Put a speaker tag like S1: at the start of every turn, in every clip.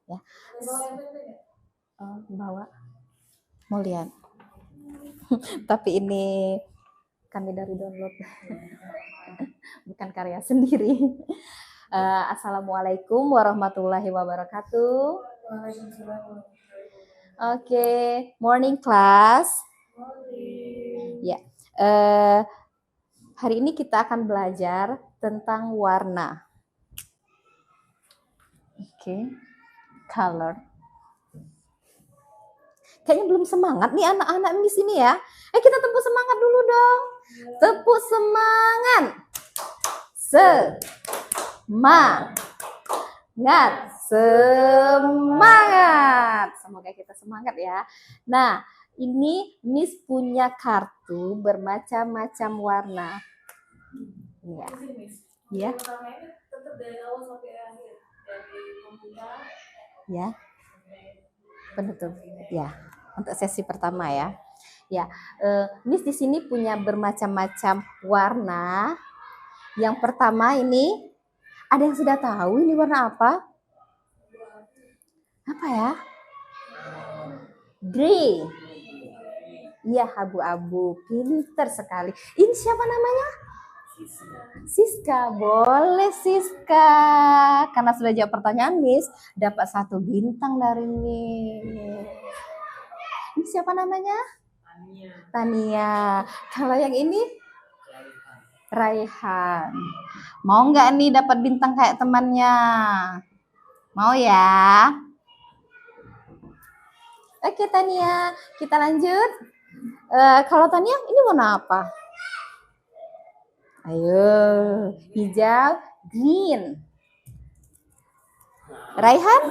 S1: ya. Bawa mau lihat. Tapi ini kami dari download. Bukan karya sendiri. Assalamualaikum warahmatullahi wabarakatuh. Oke, morning class. Ya, hari ini kita akan belajar tentang warna. Oke, color. Kayaknya belum semangat nih anak-anak Miss ini ya. Kita tepuk semangat dulu dong. Tepuk semangat. Semangat. Semoga kita semangat ya. Nah, ini Miss punya kartu bermacam-macam warna. Ya. Ya. Ya. Penutup. Ya. Untuk sesi pertama ya. Ya, Miss di sini punya bermacam-macam warna. Yang pertama ini, ada yang sudah tahu ini warna apa? Apa ya? Grey. Iya, abu-abu. Pinter sekali. Ini siapa namanya? Siska. Boleh Siska. Karena sudah jawab pertanyaan Miss, dapat 1 bintang dari Miss. Ini siapa namanya? Tania. Kalau yang ini? Raihan. Mau nggak nih dapat bintang kayak temannya? Mau ya? Oke Tania, kita lanjut. Kalau Tania, ini warna apa? Ayo, hijau, green. Raihan?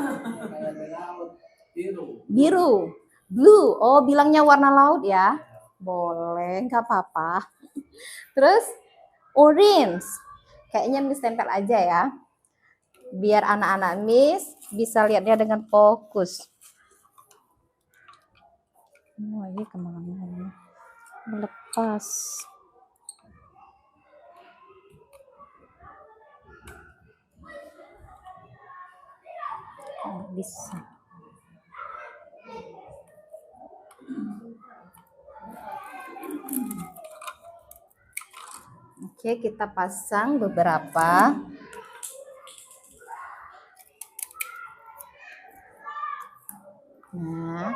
S1: Biru. Blue. Oh, bilangnya warna laut ya? Boleh, nggak apa-apa. Terus orange. Kayaknya Miss tempel aja ya. Biar anak-anak Miss bisa lihatnya dengan fokus. Oh, ini kemana-mana. Melepas. Oh, bisa. Oke, kita pasang beberapa. Nah.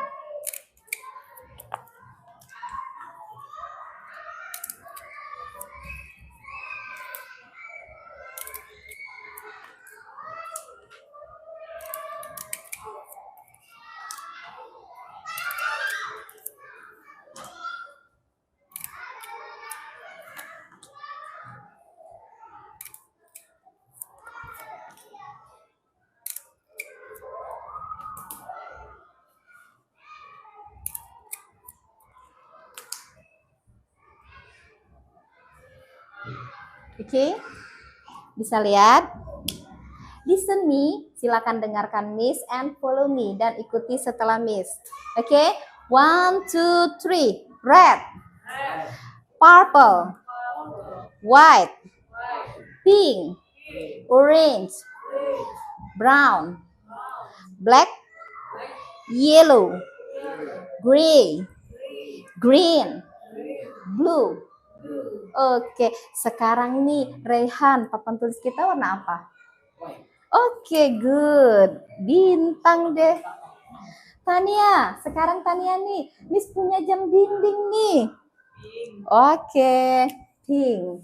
S1: Oke, bisa lihat? Listen me, silakan dengarkan Miss and follow me dan ikuti setelah Miss. Oke, 1, 2, 3. Red, purple, white, pink, orange, brown, black, yellow, gray, green, blue. Oke, sekarang nih Raihan, papan tulis kita warna apa? Oke, good. Bintang deh. Tania, sekarang Tania nih, Miss punya jam dinding nih. Oke, pink.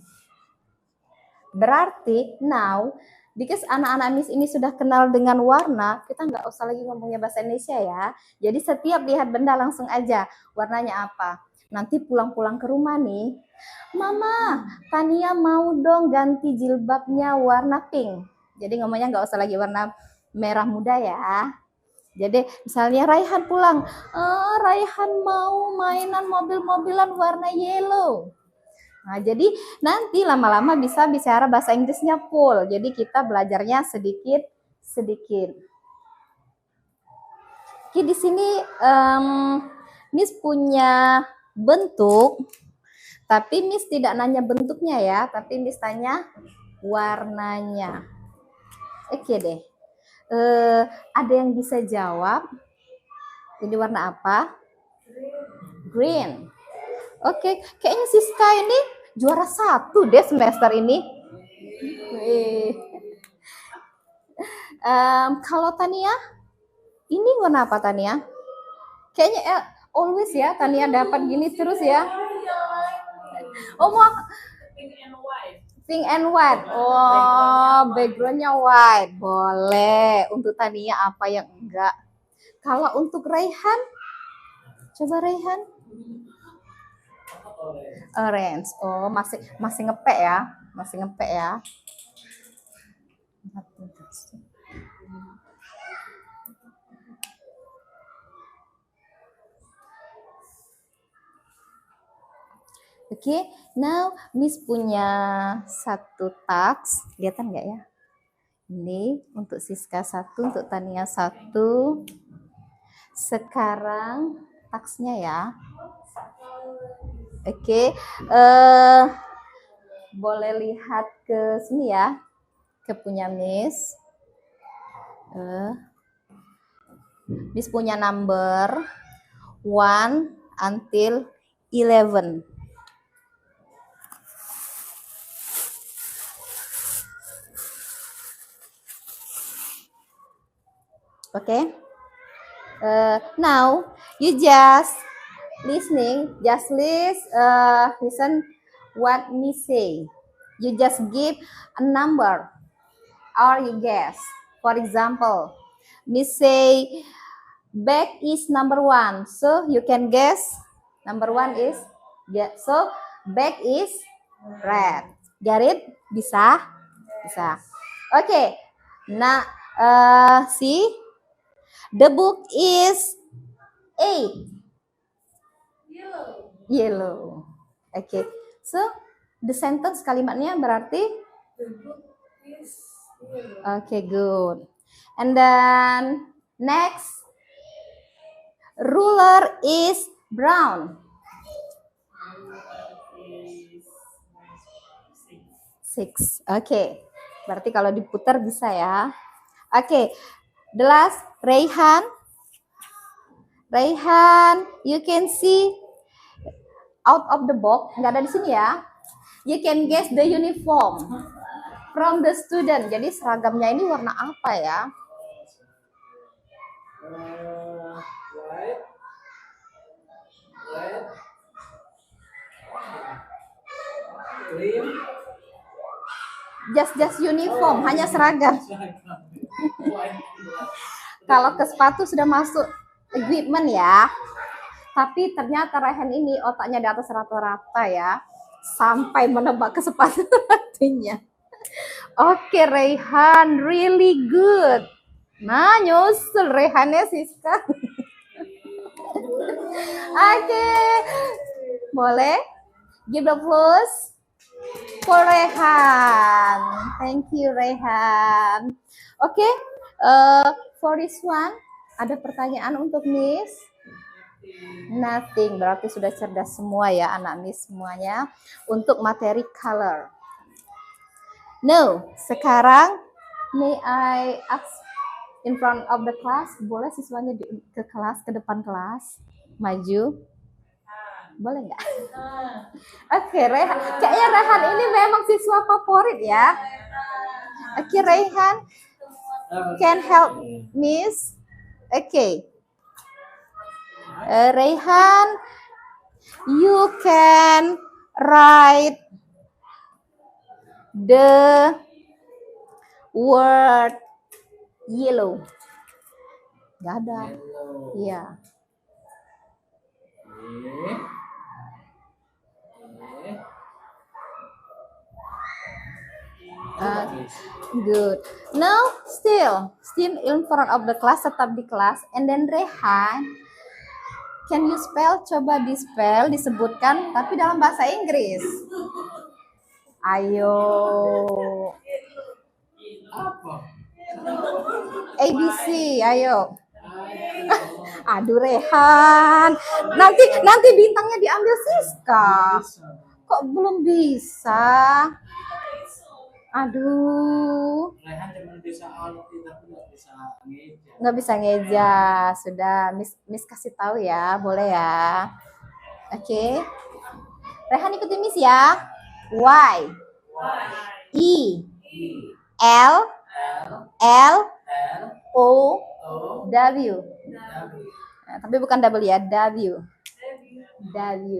S1: Berarti now, because anak-anak Miss ini sudah kenal dengan warna, kita nggak usah lagi ngomongnya bahasa Indonesia ya. Jadi setiap lihat benda langsung aja warnanya apa. Nanti pulang-pulang ke rumah nih, Mama, Tania mau dong ganti jilbabnya warna pink. Jadi ngomongnya nggak usah lagi warna merah muda ya. Jadi misalnya Raihan pulang, Raihan mau mainan mobil-mobilan warna yellow. Nah, jadi nanti lama-lama bisa bicara bahasa Inggrisnya full. Jadi kita belajarnya sedikit-sedikit. Oke, di sini Miss punya bentuk, tapi Miss tidak nanya bentuknya ya, tapi Miss tanya warnanya. Oke deh. Ada yang bisa jawab? Ini warna apa? Green. Oke, kayaknya Siska ini juara 1 deh semester ini. Kalau Tania, ini warna apa Tania? Kayaknya always ya Tania dapat gini terus ya. Oh mau pink and white. Oh backgroundnya white. Boleh. Untuk Tania apa yang enggak? Kalau untuk Raihan, coba Raihan. Orange. Oh masih ngepek ya, masih ngepek ya. Oke, now Miss punya satu task, kelihatan nggak ya? Ini untuk Siska 1, untuk Tania 1. Sekarang taksnya ya. Oke, boleh lihat ke sini ya, ke punya Miss. Miss punya number 1 until 11. Okay. Now you just listen what me say. You just give a number or you guess. For example, me say bag is number 1, so you can guess number 1 is so bag is red. Get it? Bisa? Bisa. Okay. Nah, see. The book is 8. Yellow. Okay. So the sentence kalimatnya berarti the book is yellow. Okay, good. And then next, ruler is brown. 6. Okay. Berarti kalau diputar bisa ya. Okay. The last, Raihan, you can see out of the box, nggak ada di sini ya. You can guess the uniform from the student. Jadi seragamnya ini warna apa ya? White, red, green. Just uniform, hanya seragam. Kalau ke sepatu sudah masuk equipment ya. Tapi ternyata Raihan ini otaknya di atas rata-rata ya. Sampai menebak ke sepatu artinya. Oke, Raihan, really good. Nah, nyusul Raihannya Siska. Oke. Boleh? Give the applause for Raihan. Thank you, Raihan. Oke, for this one, ada pertanyaan untuk Miss? Nothing, berarti sudah cerdas semua ya anak Miss semuanya untuk materi color. No, sekarang may I ask in front of the class, boleh siswanya ke kelas, ke depan kelas, maju? Boleh nggak? Oke, Raihan, kayaknya Raihan ini memang siswa favorit ya. Oke, Raihan, can help Miss? Okay. Raihan, you can write the word yellow. Gak ada. Iya. Good. Now still in front of the class, tetap di kelas. And then Raihan, can you spell? Coba di spell, disebutkan, tapi dalam bahasa Inggris. Ayo. ABC, ayo. Aduh Raihan, nanti bintangnya diambil Siska. Kok belum bisa? Aduh,
S2: Rehan cuma bisa alti tapi ngeja.
S1: nggak bisa ngeja. Sudah, Miss kasih tahu ya, boleh ya. Oke. Rehan ikutin Miss ya. Y, E, L, L, O, W. Nah, tapi bukan W ya, W. W.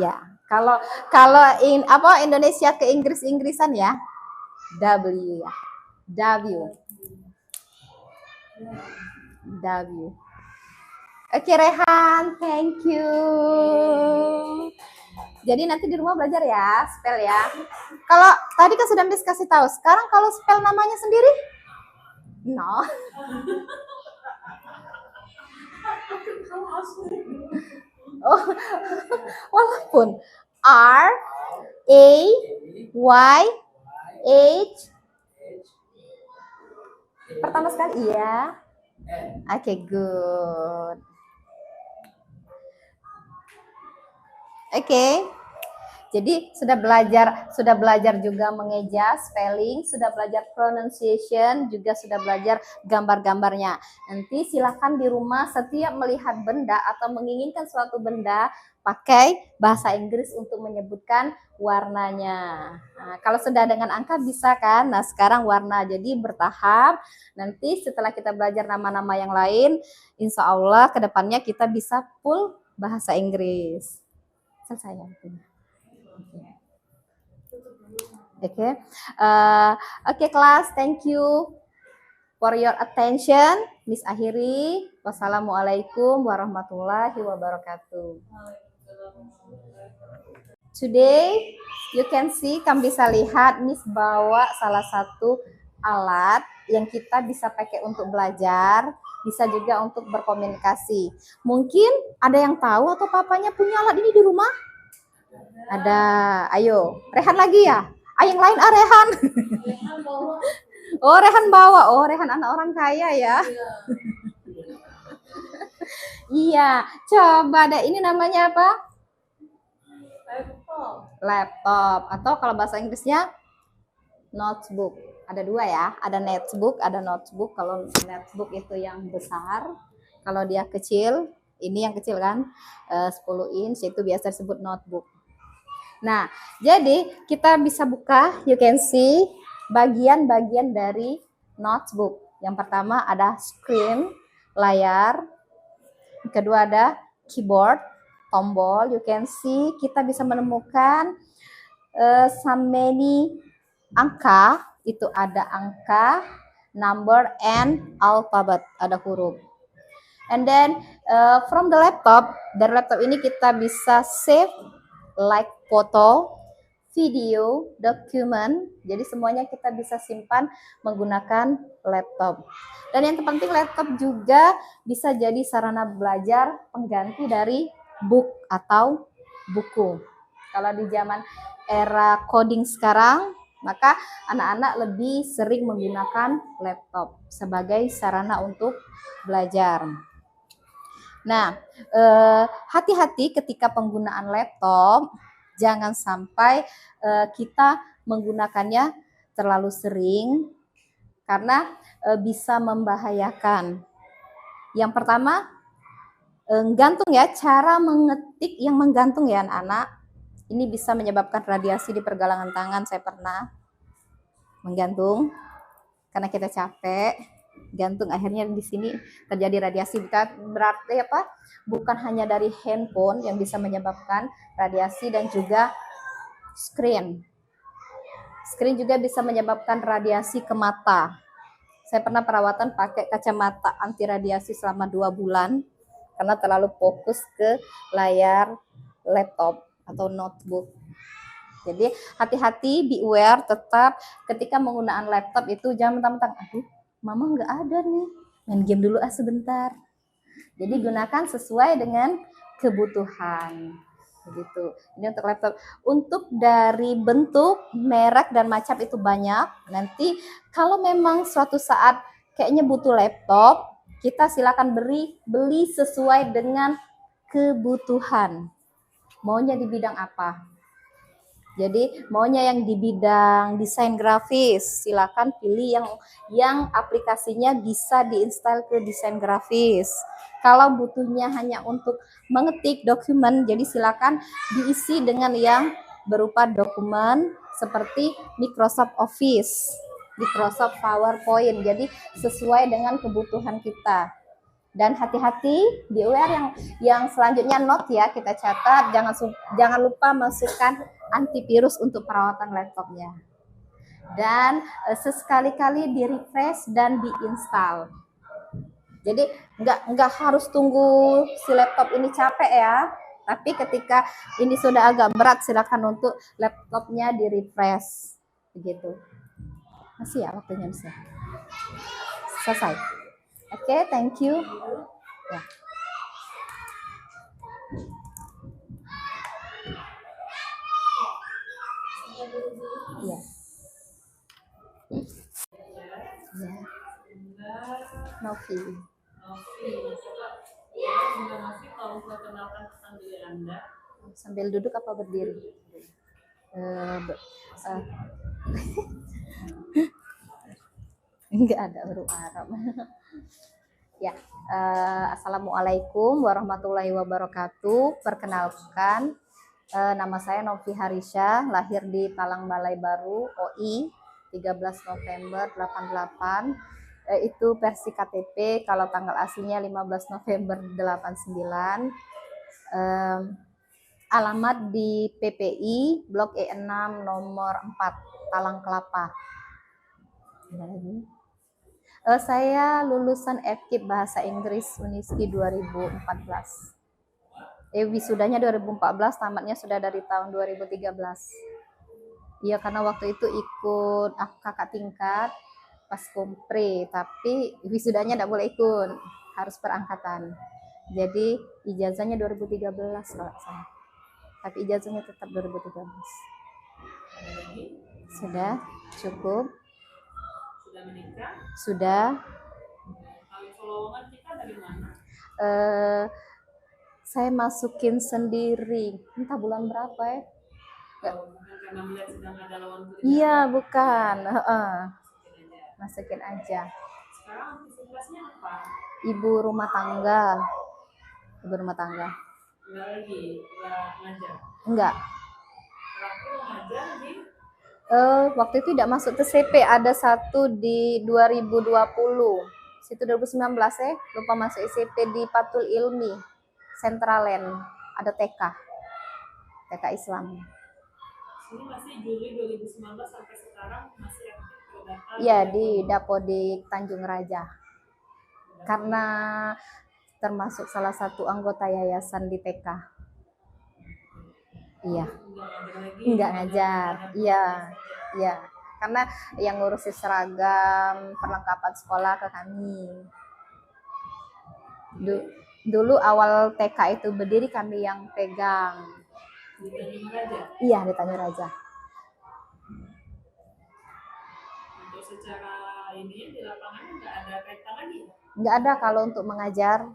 S1: Ya. Kalau kalau Indonesia ke Inggrisan ya. W ya. W. W. Oke Rehan, thank you. Jadi nanti di rumah belajar ya, spell ya. Kalau tadi kan sudah Miss kasih tahu, sekarang kalau spell namanya sendiri? No. Oh, walaupun R A Y H pertama sekali iya. Oke, good. Oke. Jadi sudah belajar juga mengeja, spelling, sudah belajar pronunciation, juga sudah belajar gambar-gambarnya. Nanti silakan di rumah setiap melihat benda atau menginginkan suatu benda, pakai bahasa Inggris untuk menyebutkan warnanya. Nah, kalau sudah dengan angka bisa kan? Nah, sekarang warna. Jadi bertahap. Nanti setelah kita belajar nama-nama yang lain, insya Allah kedepannya kita bisa full bahasa Inggris. Selesai ya. Oke, oke kelas, thank you for your attention. Miss akhiri. Wassalamualaikum warahmatullahi wabarakatuh. Today you can see, kamu bisa lihat Miss bawa salah satu alat yang kita bisa pakai untuk belajar, bisa juga untuk berkomunikasi. Mungkin ada yang tahu atau papanya punya alat ini di rumah? Ada. Ayo, Rehan lagi ya? Yang lain Rehan. Oh, Rehan bawa. Oh, Rehan anak orang kaya ya. Iya, coba deh, ini namanya apa? Laptop. Atau kalau bahasa Inggrisnya notebook. Ada dua ya, ada netbook, ada notebook. Kalau netbook itu yang besar, kalau dia kecil, ini yang kecil kan, 10 inch itu biasa disebut notebook. Nah, jadi kita bisa buka, you can see bagian-bagian dari notebook. Yang pertama ada screen, layar. Yang kedua ada keyboard, tombol. You can see kita bisa menemukan so many angka. Itu ada angka, number, and alphabet, ada huruf. And then from the laptop, dari laptop ini kita bisa save like foto, video, dokumen. Jadi semuanya kita bisa simpan menggunakan laptop. Dan yang terpenting laptop juga bisa jadi sarana belajar pengganti dari book atau buku. Kalau di zaman era coding sekarang, maka anak-anak lebih sering menggunakan laptop sebagai sarana untuk belajar. Nah, hati-hati ketika penggunaan laptop, jangan sampai kita menggunakannya terlalu sering karena bisa membahayakan. Yang pertama, gantung ya, cara mengetik yang menggantung ya anak-anak. Ini bisa menyebabkan radiasi di pergelangan tangan. Saya pernah menggantung karena kita capek. Gantung, akhirnya di sini terjadi radiasi. Berarti apa? Bukan hanya dari handphone yang bisa menyebabkan radiasi, dan juga screen juga bisa menyebabkan radiasi ke mata. Saya pernah perawatan pakai kacamata anti radiasi selama 2 bulan karena terlalu fokus ke layar laptop atau notebook. Jadi hati-hati, beware, tetap ketika menggunakan laptop itu jangan mentang-mentang, aduh mama nggak ada nih, main game dulu sebentar. Jadi gunakan sesuai dengan kebutuhan. Begitu. Ini untuk laptop. Untuk dari bentuk, merek, dan macam itu banyak. Nanti kalau memang suatu saat kayaknya butuh laptop, kita silakan beli sesuai dengan kebutuhan. Maunya di bidang apa? Jadi maunya yang di bidang desain grafis, silakan pilih yang aplikasinya bisa diinstal ke desain grafis. Kalau butuhnya hanya untuk mengetik dokumen, jadi silakan diisi dengan yang berupa dokumen seperti Microsoft Office, Microsoft PowerPoint. Jadi sesuai dengan kebutuhan kita. Dan hati-hati di UR yang selanjutnya note ya, kita catat, jangan lupa masukkan antivirus untuk perawatan laptopnya. Dan sesekali-kali di refresh dan diinstal. Jadi nggak harus tunggu si laptop ini capek ya, tapi ketika ini sudah agak berat silakan untuk laptopnya di refresh begitu. Masih ya waktunya bisa. Selesai. Oke, thank you. Ya. Ya. Ya. Novi. Sambil duduk apa berdiri? Enggak ada huruf Arab. Ya, assalamualaikum warahmatullahi wabarakatuh. Perkenalkan, nama saya Novi Harisha, lahir di Talang Balai Baru, OI, 13 November 88. Itu versi KTP, kalau tanggal aslinya 15 November 89. Alamat di PPI, Blok E6 nomor 4, Talang Kelapa. Ada lagi? Saya lulusan FKIP Bahasa Inggris Uniski 2014. Wisudanya 2014, tamatnya sudah dari tahun 2013. Iya, karena waktu itu ikut kakak tingkat pas kompre, tapi wisudanya tidak boleh ikut, harus perangkatan. Jadi ijazahnya 2013 kalau saya. Tapi ijazahnya tetap 2013. Sudah cukup.
S2: Sudah menikah?
S1: Sudah.
S2: Kalau lowongan kita dari mana?
S1: Saya masukin sendiri. Entah bulan berapa ya?
S2: Bukan karena melihat sedang ada lowongan kerja.
S1: Iya, bukan. Masukin aja.
S2: Sekarang aktivitasnya apa?
S1: Ibu rumah tangga. Ibu rumah tangga.
S2: Enggak lagi, enggak ngajar.
S1: Enggak.
S2: Terakhir ngajar di
S1: Waktu itu tidak masuk TCP, ada satu di 2020. Situ 2019 ya, lupa masuk ICP di Patul Ilmi, Centralen, ada TK Islam.
S2: Ini masih Juli 2019 sampai sekarang masih aktif terdata.
S1: Iya, di Dapodik Tanjung Raja. Karena termasuk salah satu anggota yayasan di TK. Iya. Enggak ngajar. Iya. Iya. Karena yang ngurusin seragam, perlengkapan sekolah ke kami. Dulu awal TK itu berdiri kami yang pegang.
S2: Di Tanjung Raja?
S1: Iya, di Tanjung Raja.
S2: Untuk secara ini di lapangan nggak ada kaitan lagi?
S1: Nggak ada kalau untuk mengajar.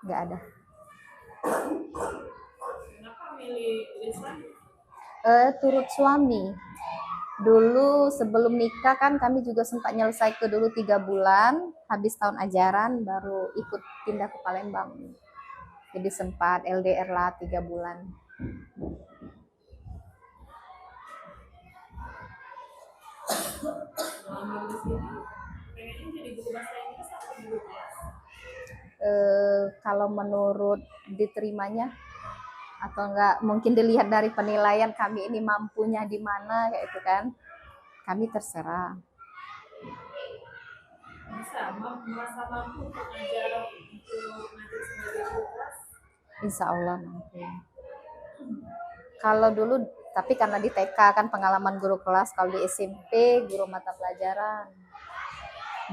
S1: Nggak ada.
S2: Kenapa milih lisan?
S1: Turut suami. Dulu sebelum nikah kan kami juga sempat nyelesai ke dulu 3 bulan. Habis tahun ajaran baru ikut pindah ke Palembang. Jadi sempat LDR lah 3 bulan.
S2: Pengennya jadi guru bahasa Inggris atau guru kelas?
S1: Kalau menurut diterimanya atau enggak mungkin dilihat dari penilaian kami ini mampunya di mana kayak itu kan, kami terserah.
S2: Bisa merasa mampu untuk ngajar sebagai guru kelas?
S1: Insya Allah mampu. Kalau dulu tapi karena di TK kan pengalaman guru kelas, kalau di SMP guru mata pelajaran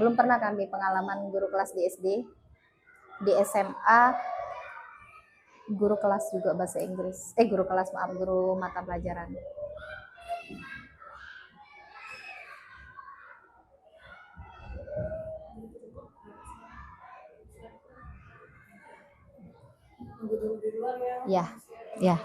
S1: belum pernah kami pengalaman guru kelas di SD. Di SMA guru kelas juga bahasa Inggris. Guru kelas maaf, guru mata pelajaran. Ya, ya.